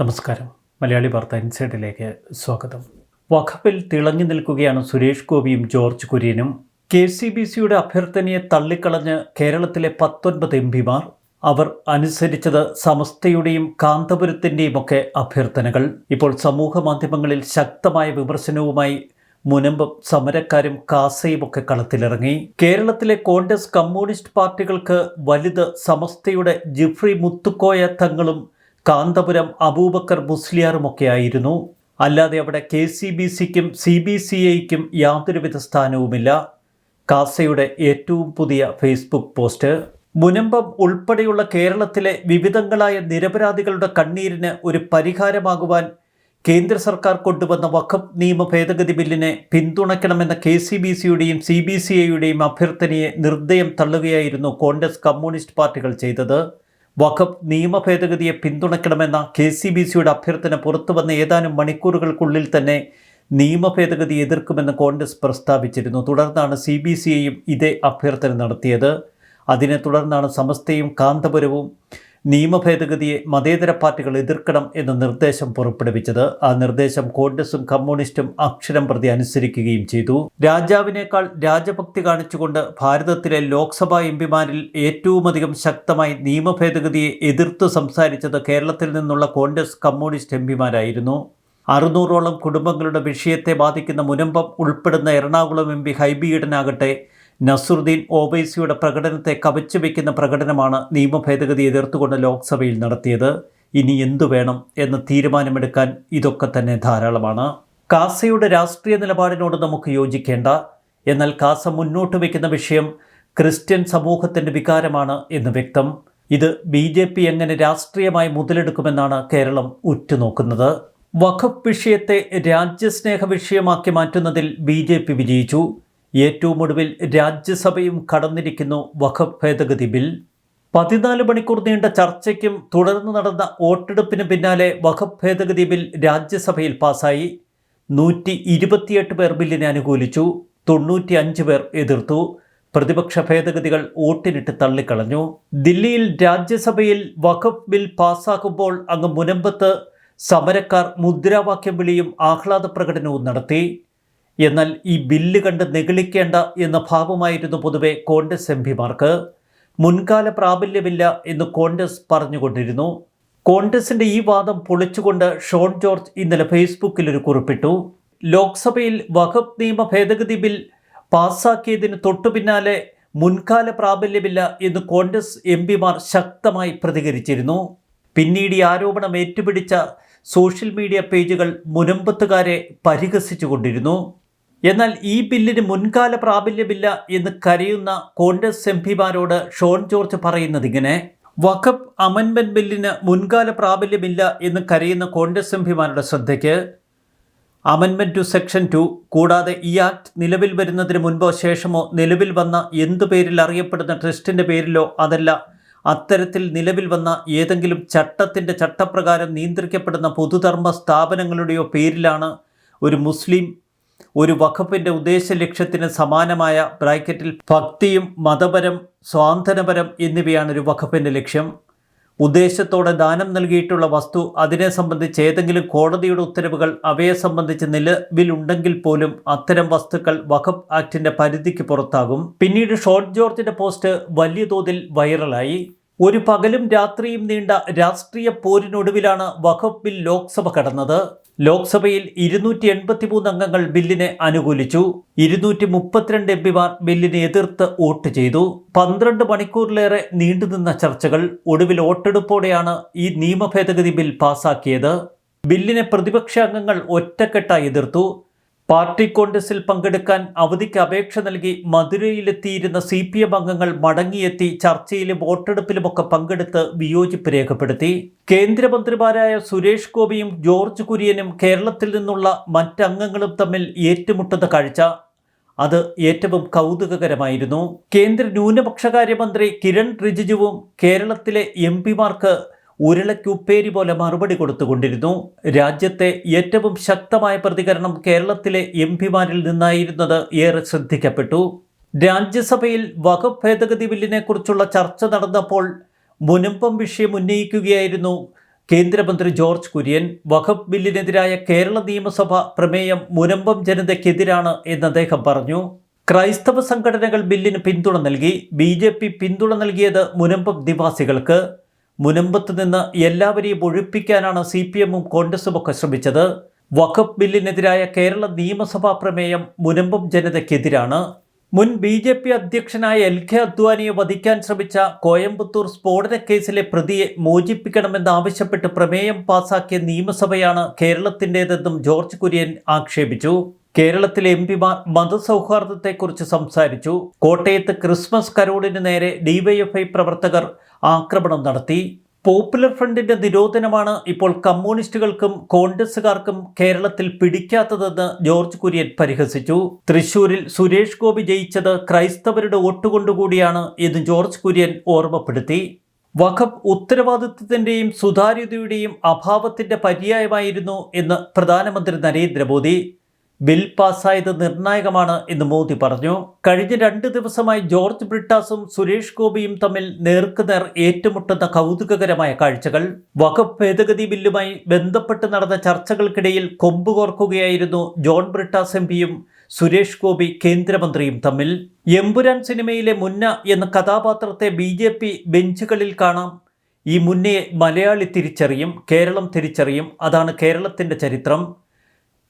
നമസ്കാരം. മലയാളി വാർത്ത ഇൻസൈഡിലേക്ക് സ്വാഗതം. വഖഫിൽ തിളങ്ങി നിൽക്കുകയാണ് സുരേഷ് ഗോപിയും ജോർജ് കുര്യനും. KCBCയുടെ അഭ്യർത്ഥനയെ തള്ളിക്കളഞ്ഞ് കേരളത്തിലെ 19 MP-മാർ. അവർ അനുസരിച്ചത് സമസ്തയുടെയും കാന്തപുരത്തിൻ്റെയും ഒക്കെ അഭ്യർത്ഥനകൾ. ഇപ്പോൾ സമൂഹ മാധ്യമങ്ങളിൽ ശക്തമായ വിമർശനവുമായി മുനമ്പം സമരക്കാരും കാസയും ഒക്കെ കളത്തിലിറങ്ങി. കേരളത്തിലെ കോൺഗ്രസ് കമ്മ്യൂണിസ്റ്റ് പാർട്ടികൾക്ക് വലുത് സമസ്തയുടെ ജിഫ്രി മുത്തുക്കോയ തങ്ങളും കാന്തപുരം അബൂബക്കർ മുസ്ലിയാറുമൊക്കെ ആയിരുന്നു. അല്ലാതെ അവിടെ KCBCക്കും CBCIക്കും യാതൊരുവിധ സ്ഥാനവുമില്ല. കാസയുടെ ഏറ്റവും പുതിയ ഫേസ്ബുക്ക് പോസ്റ്റ്. മുനമ്പം ഉൾപ്പെടെയുള്ള കേരളത്തിലെ വിവിധങ്ങളായ നിരപരാധികളുടെ കണ്ണീരിന് ഒരു പരിഹാരമാകുവാൻ കേന്ദ്ര സർക്കാർ കൊണ്ടുവന്ന വഖഫ് നിയമ ഭേദഗതി ബില്ലിനെ പിന്തുണയ്ക്കണമെന്ന KCBCയുടെയും CBCIയുടെയും അഭ്യർത്ഥനയെ നിർദ്ദയം തള്ളുകയായിരുന്നു കോൺഗ്രസ് കമ്മ്യൂണിസ്റ്റ് പാർട്ടികൾ ചെയ്തത്. വഖഫ് നിയമ ഭേദഗതിയെ പിന്തുണയ്ക്കണമെന്ന KCBCയുടെ അഭ്യർത്ഥന പുറത്തുവന്ന ഏതാനും മണിക്കൂറുകൾക്കുള്ളിൽ തന്നെ നിയമ ഭേദഗതി എതിർക്കുമെന്ന് കോൺഗ്രസ് പ്രസ്താവിച്ചിരുന്നു. തുടർന്നാണ് CBCIയും ഇതേ അഭ്യർത്ഥന നടത്തിയത്. അതിനെ തുടർന്നാണ് സമസ്തയും കാന്തപുരവും നിയമ ഭേദഗതിയെ മതേതര പാർട്ടികൾ എതിർക്കണം എന്ന നിർദ്ദേശം പുറപ്പെടുവിച്ചത്. ആ നിർദ്ദേശം കോൺഗ്രസും കമ്മ്യൂണിസ്റ്റും അക്ഷരം പ്രതി അനുസരിക്കുകയും ചെയ്തു. രാജാവിനേക്കാൾ രാജഭക്തി കാണിച്ചുകൊണ്ട് ഭാരതത്തിലെ ലോക്സഭാ MP-മാരിൽ ഏറ്റവുമധികം ശക്തമായി നിയമ ഭേദഗതിയെ എതിർത്ത് സംസാരിച്ചത് കേരളത്തിൽ നിന്നുള്ള കോൺഗ്രസ് കമ്മ്യൂണിസ്റ്റ് MP-മാരായിരുന്നു. 600ഓളം കുടുംബങ്ങളുടെ വിഷയത്തെ ബാധിക്കുന്ന മുനമ്പം ഉൾപ്പെടുന്ന എറണാകുളം MP ഹൈബി ഈഡനാകട്ടെ നസറുദ്ദീൻ ഓവൈസിയുടെ പ്രകടനത്തെ കവച്ചു വയ്ക്കുന്ന പ്രകടനമാണ് നിയമ ഭേദഗതി എതിർത്തുകൊണ്ട് ലോക്സഭയിൽ നടത്തിയത്. ഇനി എന്തു വേണം എന്ന തീരുമാനമെടുക്കാൻ ഇതൊക്കെ തന്നെ ധാരാളമാണ്. കാസയുടെ രാഷ്ട്രീയ നിലപാടിനോട് നമുക്ക് യോജിക്കേണ്ട. എന്നാൽ കാസ മുന്നോട്ട് വയ്ക്കുന്ന വിഷയം ക്രിസ്ത്യൻ സമൂഹത്തിൻ്റെ വികാരമാണ് എന്ന് വ്യക്തം. ഇത് BJP എങ്ങനെ രാഷ്ട്രീയമായി മുതലെടുക്കുമെന്നാണ് കേരളം ഉറ്റുനോക്കുന്നത്. വഖഫ് വിഷയത്തെ രാജ്യസ്നേഹ വിഷയമാക്കി മാറ്റുന്നതിൽ BJP വിജയിച്ചു. ഏറ്റവും ഒടുവിൽ രാജ്യസഭയും കടന്നിരിക്കുന്നു വഖഫ് ഭേദഗതി ബിൽ. 14 മണിക്കൂർ നീണ്ട ചർച്ചയ്ക്കും തുടർന്ന് നടന്ന വോട്ടെടുപ്പിന് പിന്നാലെ വഖഫ് ഭേദഗതി ബിൽ രാജ്യസഭയിൽ പാസായി. 128 പേർ ബില്ലിനെ അനുകൂലിച്ചു, 95 പേർ എതിർത്തു. പ്രതിപക്ഷ ഭേദഗതികൾ വോട്ടിനിട്ട് തള്ളിക്കളഞ്ഞു. ദില്ലിയിൽ രാജ്യസഭയിൽ വഖഫ് ബിൽ പാസ്സാക്കുമ്പോൾ അങ്ങ് മുനമ്പത്ത് സമരക്കാർ മുദ്രാവാക്യം വിളിയും ആഹ്ലാദ പ്രകടനവും നടത്തി. എന്നാൽ ഈ ബില്ല് കണ്ട് നെഗളിക്കേണ്ട എന്ന ഭാവമായിരുന്നു പൊതുവെ കോൺഗ്രസ് MP-മാർക്ക്. മുൻകാല പ്രാബല്യമില്ല എന്ന് കോൺഗ്രസ് പറഞ്ഞുകൊണ്ടിരുന്നു. കോൺഗ്രസിൻ്റെ ഈ വാദം പൊളിച്ചുകൊണ്ട് ഷോൺ ജോർജ് ഇന്നലെ ഫേസ്ബുക്കിൽ ഒരു കുറിപ്പിട്ടു. ലോക്സഭയിൽ വഖഫ് നിയമ ഭേദഗതി ബിൽ പാസ്സാക്കിയതിന് തൊട്ടുപിന്നാലെ മുൻകാല പ്രാബല്യമില്ല എന്ന് കോൺഗ്രസ് MP-മാർ ശക്തമായി പ്രതികരിച്ചിരുന്നു. പിന്നീട് ഈ ആരോപണം ഏറ്റുപിടിച്ച സോഷ്യൽ മീഡിയ പേജുകൾ മുനമ്പത്തുകാരെ പരിഹസിച്ചുകൊണ്ടിരുന്നു. എന്നാൽ ഈ ബില്ലിന് മുൻകാല പ്രാബല്യമില്ല എന്ന് കരയുന്ന കോൺഗ്രസ് MP-മാരോട് ഷോൺ ജോർജ് പറയുന്നത് ഇങ്ങനെ: വഖഫ് അമെൻമെൻറ്റ് ബില്ലിന് മുൻകാല പ്രാബല്യമില്ല എന്ന് കരയുന്ന കോൺഗ്രസ് MP-മാരുടെ ശ്രദ്ധയ്ക്ക് അമെൻമെൻറ്റ് ടു സെക്ഷൻ 2 കൂടാതെ ഈ ആക്ട് നിലവിൽ വരുന്നതിന് മുൻപോ ശേഷമോ നിലവിൽ വന്ന എന്തു പേരിൽ അറിയപ്പെടുന്ന ട്രസ്റ്റിൻ്റെ പേരിലോ അതല്ല അത്തരത്തിൽ നിലവിൽ വന്ന ഏതെങ്കിലും ചട്ടത്തിൻ്റെ ചട്ടപ്രകാരം നിയന്ത്രിക്കപ്പെടുന്ന പൊതുധർമ്മ സ്ഥാപനങ്ങളുടെയോ പേരിലാണ് ഒരു മുസ്ലിം ഒരു വഖഫിൻ്റെ ഉദ്ദേശ ലക്ഷ്യത്തിന് സമാനമായ ബ്രാക്കറ്റിൽ ഭക്തിയും മതപരം സ്വാന്തനപരം എന്നിവയാണ് ഒരു വഖഫിൻ്റെ ലക്ഷ്യം. ഉദ്ദേശത്തോടെ ദാനം നൽകിയിട്ടുള്ള വസ്തു, അതിനെ സംബന്ധിച്ച് ഏതെങ്കിലും കോടതിയുടെ ഉത്തരവുകൾ അവയെ സംബന്ധിച്ച് നിലവിലുണ്ടെങ്കിൽ പോലും അത്തരം വസ്തുക്കൾ വഖഫ് ആക്ടിൻ്റെ പരിധിക്ക് പുറത്താകും. പിന്നീട് ഷോൺ ജോർജിൻ്റെ പോസ്റ്റ് വലിയ തോതിൽ വൈറലായി. ഒരു പകലും രാത്രിയും നീണ്ട രാഷ്ട്രീയ പോരിനൊടുവിലാണ് വഖഫ് ബിൽ ലോക്സഭ കടന്നത്. ലോക്സഭയിൽ 283 അംഗങ്ങൾ ബില്ലിനെ അനുകൂലിച്ചു. 232 MP-മാർ ബില്ലിനെ എതിർത്ത് വോട്ട് ചെയ്തു. 12 മണിക്കൂറിലേറെ നീണ്ടുനിന്ന ചർച്ചകൾ. ഒടുവിൽ വോട്ടെടുപ്പോടെയാണ് ഈ നിയമ ഭേദഗതി ബിൽ പാസാക്കിയത്. ബില്ലിനെ പ്രതിപക്ഷ അംഗങ്ങൾ ഒറ്റക്കെട്ടായി എതിർത്തു. പാർട്ടി കോൺഗ്രസിൽ പങ്കെടുക്കാൻ അവധിക്ക് അപേക്ഷ നൽകി മധുരയിലെത്തിയിരുന്ന CPM അംഗങ്ങൾ മടങ്ങിയെത്തി ചർച്ചയിലും വോട്ടെടുപ്പിലുമൊക്കെ പങ്കെടുത്ത് വിയോജിപ്പ് രേഖപ്പെടുത്തി. കേന്ദ്രമന്ത്രിമാരായ സുരേഷ് ഗോപിയും ജോർജ് കുര്യനും കേരളത്തിൽ നിന്നുള്ള മറ്റംഗങ്ങളും തമ്മിൽ ഏറ്റുമുട്ടുന്ന കാഴ്ച അത് ഏറ്റവും കൗതുകകരമായിരുന്നു. കേന്ദ്ര ന്യൂനപക്ഷകാര്യമന്ത്രി കിരൺ റിജിജുവും കേരളത്തിലെ MP-മാർക്ക് ഉരുളക്കുപ്പേരി പോലെ മറുപടി കൊടുത്തുകൊണ്ടിരുന്നു. രാജ്യത്തെ ഏറ്റവും ശക്തമായ പ്രതികരണം കേരളത്തിലെ MP-മാരിൽ നിന്നായിരുന്നത് ഏറെ ശ്രദ്ധിക്കപ്പെട്ടു. രാജ്യസഭയിൽ വഖഫ് ഭേദഗതി ബില്ലിനെ കുറിച്ചുള്ള ചർച്ച നടന്നപ്പോൾ മുനമ്പം വിഷയം ഉന്നയിക്കുകയായിരുന്നു കേന്ദ്രമന്ത്രി ജോർജ് കുര്യൻ. വഖഫ് ബില്ലിനെതിരായ കേരള നിയമസഭ പ്രമേയം മുനമ്പം ജനതയ്ക്കെതിരാണ് എന്ന് അദ്ദേഹം പറഞ്ഞു. ക്രൈസ്തവ സംഘടനകൾ ബില്ലിന് പിന്തുണ നൽകി. BJP പിന്തുണ നൽകിയത് മുനമ്പം നിവാസികൾക്ക്. മുനമ്പത്ത് നിന്ന് എല്ലാവരെയും ഒഴിപ്പിക്കാനാണ് CPM-ഉം കോൺഗ്രസും ഒക്കെ ശ്രമിച്ചത്. വഖഫ് ബില്ലിനെതിരായ കേരള നിയമസഭാ പ്രമേയം മുനമ്പം ജനതയ്ക്കെതിരാണ്. മുൻ BJP അധ്യക്ഷനായ LK അദ്വാനിയെ വധിക്കാൻ ശ്രമിച്ച കോയമ്പത്തൂർ സ്ഫോടന കേസിലെ പ്രതിയെ മോചിപ്പിക്കണമെന്നാവശ്യപ്പെട്ട് പ്രമേയം പാസാക്കിയ നിയമസഭയാണ് കേരളത്തിൻ്റേതെന്നും ജോർജ് കുര്യൻ ആക്ഷേപിച്ചു. കേരളത്തിലെ MP-മാർ മതസൗഹാർദ്ദത്തെക്കുറിച്ച് സംസാരിച്ചു. കോട്ടയത്ത് ക്രിസ്മസ് കരോളിന് നേരെ DYFI പ്രവർത്തകർ ആക്രമണം നടത്തി. പോപ്പുലർ ഫ്രണ്ടിന്റെ നിരോധനമാണ് ഇപ്പോൾ കമ്മ്യൂണിസ്റ്റുകൾക്കും കോൺഗ്രസുകാർക്കും കേരളത്തിൽ പിടിക്കാത്തതെന്ന് ജോർജ് കുര്യൻ പരിഹസിച്ചു. തൃശൂരിൽ സുരേഷ് ഗോപി ജയിച്ചത് ക്രൈസ്തവരുടെ വോട്ടുകൊണ്ടുകൂടിയാണ് എന്ന് ജോർജ് കുര്യൻ ഓർമ്മപ്പെടുത്തി. വഖഫ് ഉത്തരവാദിത്വത്തിന്റെയും സുതാര്യതയുടെയും അഭാവത്തിന്റെ പര്യായമായിരുന്നു എന്ന് പ്രധാനമന്ത്രി നരേന്ദ്രമോദി. ബിൽ പാസ്സായത് നിർണായകമാണ് എന്ന് മോദി പറഞ്ഞു. കഴിഞ്ഞ 2 ദിവസമായി ജോർജ് ബ്രിട്ടാസും സുരേഷ് ഗോപിയും തമ്മിൽ നേർക്കുനേർ ഏറ്റുമുട്ടുന്ന കൗതുകകരമായ കാഴ്ചകൾ. വഖഫ് ഭേദഗതി ബില്ലുമായി ബന്ധപ്പെട്ട് നടന്ന ചർച്ചകൾക്കിടയിൽ കൊമ്പുകോർക്കുകയായിരുന്നു ജോൺ ബ്രിട്ടാസ് MP-യും സുരേഷ് ഗോപി കേന്ദ്രമന്ത്രിയും തമ്മിൽ. എമ്പുരാൻ സിനിമയിലെ മുന്ന എന്ന കഥാപാത്രത്തെ BJP ബെഞ്ചുകളിൽ കാണാം. ഈ മുന്നയെ മലയാളി തിരിച്ചറിയും, കേരളം തിരിച്ചറിയും. അതാണ് കേരളത്തിൻ്റെ ചരിത്രം.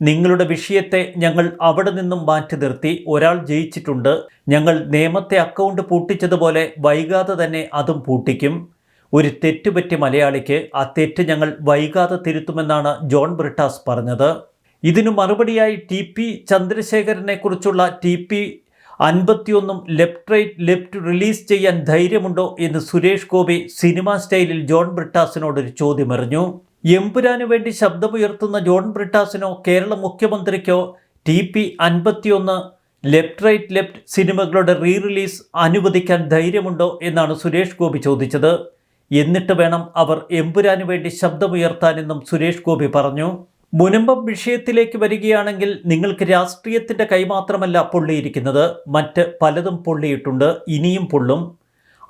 നിങ്ങളുടെ വിഷയത്തെ ഞങ്ങൾ അവിടെ നിന്നും മാറ്റി നിർത്തി. ഒരാൾ ജയിച്ചിട്ടുണ്ട്. ഞങ്ങൾ നേമത്തെ അക്കൗണ്ട് പൂട്ടിച്ചതുപോലെ വൈകാതെ തന്നെ അതും പൂട്ടിക്കും. ഒരു തെറ്റുപറ്റി മലയാളിക്ക് ആ തെറ്റ് ഞങ്ങൾ വൈകാതെ തിരുത്തുമെന്നാണ് ജോൺ ബ്രിട്ടാസ് പറഞ്ഞത്. ഇതിനു മറുപടിയായി TP ചന്ദ്രശേഖരനെ കുറിച്ചുള്ള TP 51 left right left release ചെയ്യാൻ ധൈര്യമുണ്ടോ എന്ന് സുരേഷ് ഗോപി സിനിമാ സ്റ്റൈലിൽ ജോൺ ബ്രിട്ടാസിനോടൊരു ചോദ്യമെറിഞ്ഞു. എമ്പുരാനു വേണ്ടി ശബ്ദമുയർത്തുന്ന ജോൺ ബ്രിട്ടാസിനോ കേരള മുഖ്യമന്ത്രിക്കോ TP 51 ലെഫ്റ്റ് റൈറ്റ് ലെഫ്റ്റ് സിനിമകളുടെ റിലീസ് അനുവദിക്കാൻ ധൈര്യമുണ്ടോ എന്നാണ് സുരേഷ് ഗോപി ചോദിച്ചത്. എന്നിട്ട് വേണം അവർ എമ്പുരാനു വേണ്ടി ശബ്ദമുയർത്താനെന്നും സുരേഷ് ഗോപി പറഞ്ഞു. മുനമ്പം വിഷയത്തിലേക്ക് വരികയാണെങ്കിൽ നിങ്ങൾക്ക് രാഷ്ട്രീയത്തിൻ്റെ കൈമാത്രമല്ല പൊള്ളിയിരിക്കുന്നത്, മറ്റ് പലതും പൊള്ളിയിട്ടുണ്ട്, ഇനിയും പൊള്ളും.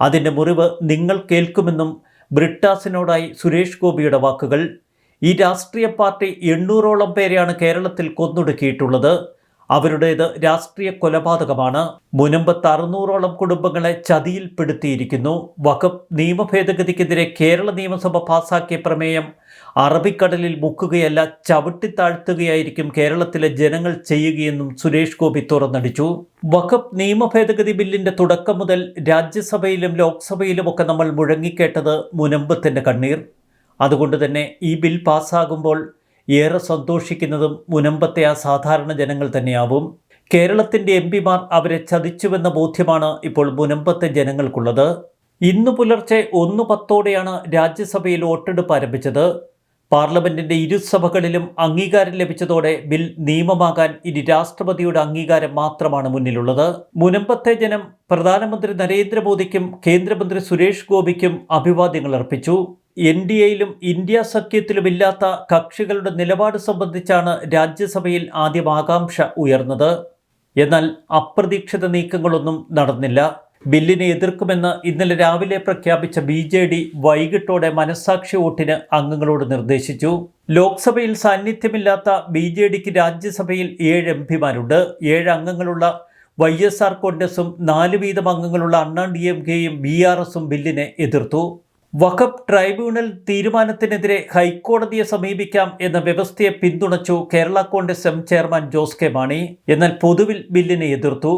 അതിൻ്റെ മുറിവ് നിങ്ങൾ കേൾക്കുമെന്നും ബ്രിട്ടാസിനോടായി സുരേഷ് ഗോപിയുടെ വാക്കുകൾ. ഈ രാഷ്ട്രീയ പാർട്ടി 800ഓളം പേരെയാണ് കേരളത്തിൽ കൊന്നൊടുക്കിയിട്ടുള്ളത്. അവരുടേത് രാഷ്ട്രീയ കൊലപാതകമാണ്. മുനമ്പത്ത് 600ഓളം കുടുംബങ്ങളെ ചതിയിൽപ്പെടുത്തിയിരിക്കുന്നു. വഖഫ് നിയമ ഭേദഗതിക്കെതിരെ കേരള നിയമസഭ പാസാക്കിയ പ്രമേയം അറബിക്കടലിൽ മുക്കുകയല്ല, ചവിട്ടിത്താഴ്ത്തുകയായിരിക്കും കേരളത്തിലെ ജനങ്ങൾ ചെയ്യുകയെന്നും സുരേഷ് ഗോപി തുറന്നടിച്ചു. വഖഫ് നിയമ ഭേദഗതി ബില്ലിന്റെ തുടക്കം മുതൽ രാജ്യസഭയിലും ലോക്സഭയിലുമൊക്കെ നമ്മൾ മുഴങ്ങിക്കേട്ടത് മുനമ്പത്തിൻ്റെ കണ്ണീർ. അതുകൊണ്ട് തന്നെ ഈ ബിൽ പാസ്സാകുമ്പോൾ ഏറെ സന്തോഷിക്കുന്നതും മുനമ്പത്തെ ആ സാധാരണ ജനങ്ങൾ തന്നെയാവും. കേരളത്തിൻ്റെ MP-മാർ അവരെ ചതിച്ചുവെന്ന ബോധ്യമാണ് ഇപ്പോൾ മുനമ്പത്തെ ജനങ്ങൾക്കുള്ളത്. ഇന്നു പുലർച്ചെ 1:10 രാജ്യസഭയിൽ വോട്ടെടുപ്പ് ആരംഭിച്ചത്. പാർലമെന്റിന്റെ ഇരുസഭകളിലും അംഗീകാരം ലഭിച്ചതോടെ ബിൽ നിയമമാകാൻ ഇനി രാഷ്ട്രപതിയുടെ അംഗീകാരം മാത്രമാണ് മുന്നിലുള്ളത്. മുനമ്പത്തെ ജനം പ്രധാനമന്ത്രി നരേന്ദ്രമോദിക്കും കേന്ദ്രമന്ത്രി സുരേഷ് ഗോപിക്കും അഭിവാദ്യങ്ങൾ അർപ്പിച്ചു. NDAയിലും ഇന്ത്യ സഖ്യത്തിലുമില്ലാത്ത കക്ഷികളുടെ നിലപാട് സംബന്ധിച്ചാണ് രാജ്യസഭയിൽ ആദ്യം ആകാംക്ഷ ഉയർന്നത്. എന്നാൽ അപ്രതീക്ഷിത നീക്കങ്ങളൊന്നും നടന്നില്ല. ബില്ലിനെ എതിർക്കുമെന്ന് ഇന്നലെ രാവിലെ പ്രഖ്യാപിച്ച BJD വൈകിട്ടോടെ മനസ്സാക്ഷി വോട്ടിന് അംഗങ്ങളോട് നിർദ്ദേശിച്ചു. ലോക്സഭയിൽ സാന്നിധ്യമില്ലാത്ത BJDക്ക് രാജ്യസഭയിൽ 7 MP-മാരുണ്ട്. 7 അംഗങ്ങളുള്ള YSR കോൺഗ്രസും 4 വീതം അംഗങ്ങളുള്ള അണ്ണാ DMKയും BRSും ബില്ലിനെ എതിർത്തു. വഖഫ് ട്രൈബ്യൂണൽ തീരുമാനത്തിനെതിരെ ഹൈക്കോടതിയെ സമീപിക്കാം എന്ന വ്യവസ്ഥയെ പിന്തുണച്ചു Kerala Congress M chairman Jose K Mani. എന്നാൽ പൊതുവിൽ ബില്ലിനെ എതിർത്തു.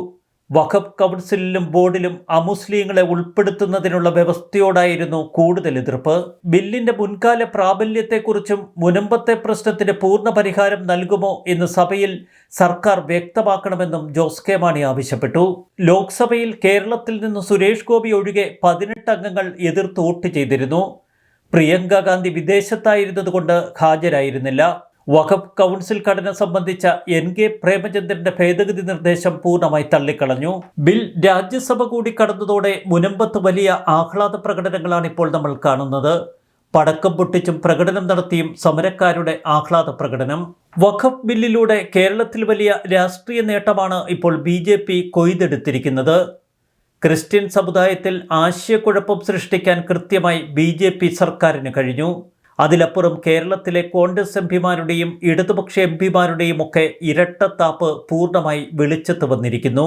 വഖഫ് കൗൺസിലിലും ബോർഡിലും അമുസ്ലിങ്ങളെ ഉൾപ്പെടുത്തുന്നതിനുള്ള വ്യവസ്ഥയോടായിരുന്നു കൂടുതൽ എതിർപ്പ്. ബില്ലിന്റെ മുൻകാല പ്രാബല്യത്തെക്കുറിച്ചും മുനമ്പത്തെ പ്രശ്നത്തിന് പൂർണ്ണ പരിഹാരം നൽകുമോ എന്ന് സഭയിൽ സർക്കാർ വ്യക്തമാക്കണമെന്നും ജോസ് കെ മാണി ആവശ്യപ്പെട്ടു. ലോക്സഭയിൽ കേരളത്തിൽ നിന്ന് സുരേഷ് ഗോപി ഒഴികെ 18 അംഗങ്ങൾ എതിർത്ത് വോട്ട് ചെയ്തിരുന്നു. പ്രിയങ്ക ഗാന്ധി വിദേശത്തായിരുന്നതുകൊണ്ട് ഹാജരായിരുന്നില്ല. വഖഫ് കൗൺസിൽ ഘടന സംബന്ധിച്ച NK പ്രേമചന്ദ്രന്റെ ഭേദഗതി നിർദ്ദേശം പൂർണ്ണമായി തള്ളിക്കളഞ്ഞു. ബിൽ രാജ്യസഭ കൂടി കടന്നതോടെ മുനമ്പത്ത് വലിയ ആഹ്ലാദ പ്രകടനങ്ങളാണ് ഇപ്പോൾ നമ്മൾ കാണുന്നത്. പടക്കം പൊട്ടിച്ചും പ്രകടനം നടത്തിയും സമരക്കാരുടെ ആഹ്ലാദ പ്രകടനം. വഖഫ് ബില്ലിലൂടെ കേരളത്തിൽ വലിയ രാഷ്ട്രീയ നേട്ടമാണ് ഇപ്പോൾ BJP കൊയ്തെടുത്തിരിക്കുന്നത്. ക്രിസ്ത്യൻ സമുദായത്തിൽ ആശയക്കുഴപ്പം സൃഷ്ടിക്കാൻ കൃത്യമായി BJP സർക്കാരിന് കഴിഞ്ഞു. അതിലപ്പുറം കേരളത്തിലെ കോൺഗ്രസ് എംപിമാരുടെയും ഇടതുപക്ഷ എംപിമാരുടെയും ഒക്കെ ഇരട്ടത്താപ്പ് പൂർണ്ണമായി വെളിച്ചത്ത് വന്നിരിക്കുന്നു.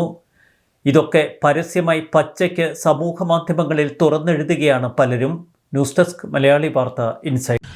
ഇതൊക്കെ പരസ്യമായി പച്ചയ്ക്ക് സമൂഹ മാധ്യമങ്ങളിൽ തുറന്നെഴുതുകയാണ് പലരും. ന്യൂസ് ഡെസ്ക് മലയാളി വാർത്ത ഇൻസൈറ്റ്.